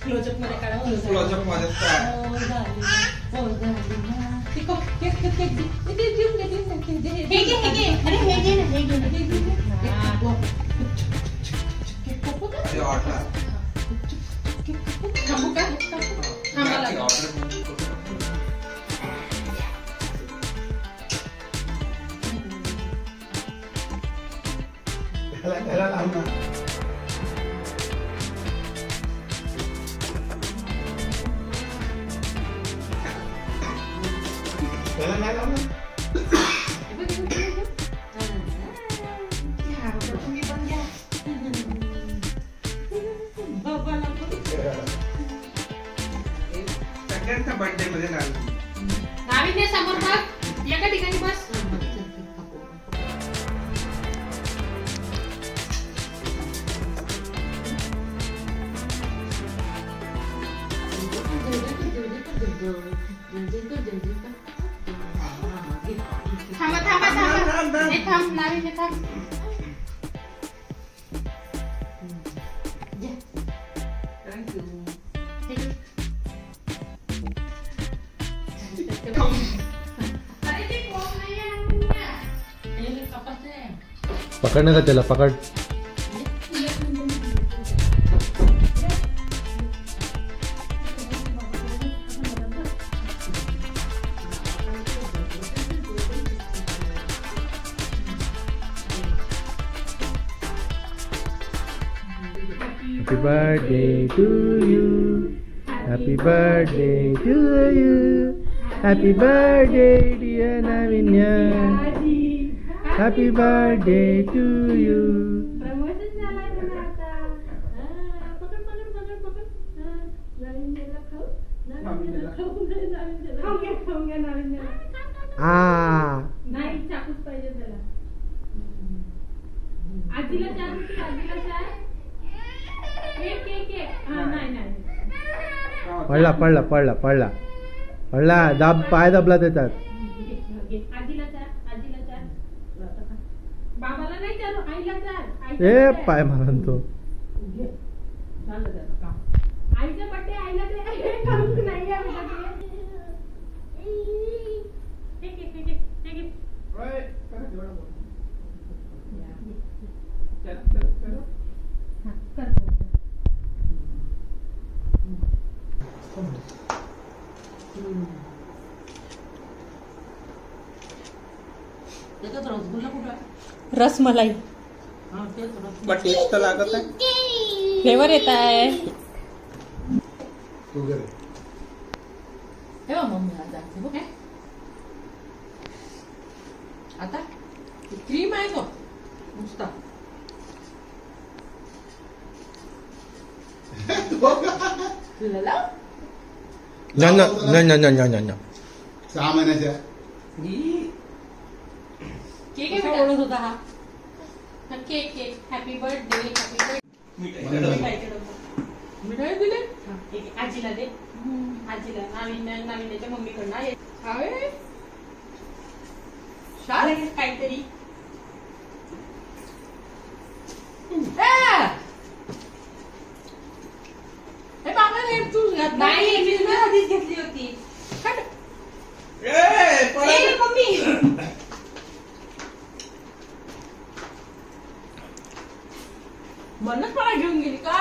Close up मध्ये काढा. Close up मध्ये थांबू का? सगळ्यांचा बर्थडे मध्ये नाविन्य समोर बघ, एका ठिकाणी बस. थांबा थांबा थांबा, हे थांब नाविन्य थांब. पकडने का त्याला पकड. Happy birthday to you. Happy birthday to you. Happy birthday dear Navinya. Happy birthday to you. Promotion झालाय म्हणा आता. पकड पकड पकड पकड. नाविन्याला खाऊ. नाविन्याला खाऊ. खाऊ घ्या नाविन्याला. नाही चाकूच पाहिजे त्याला. आजीला चार होती, आजीला चार. एक एक एक. नाही नाही. पडला पडला पडला पडला पडला. दाब, पाय दाबला त्याच्यात. आजीला चार, आजीला चार. बाबाला नाही चार, आईला चार. ए पाय मारा तो. आईचा बर्थडे आईला दे. नाही रसमलाई टेस्ट तर लागत आहे. फ्लेवर येत आहे. आता क्रीम आहे तो नुसता. सहा महिन्याच्या केक आहे बोलत होता हा. Cake cake. Happy birthday, happy birthday. मिठाई दिले. आजीला दे. आजीला नाविन्याच्या मम्मीकडनं काहीतरी. नाही आधीच घेतली होती. मम्मी म्हणूनच मला घेऊन गेली का.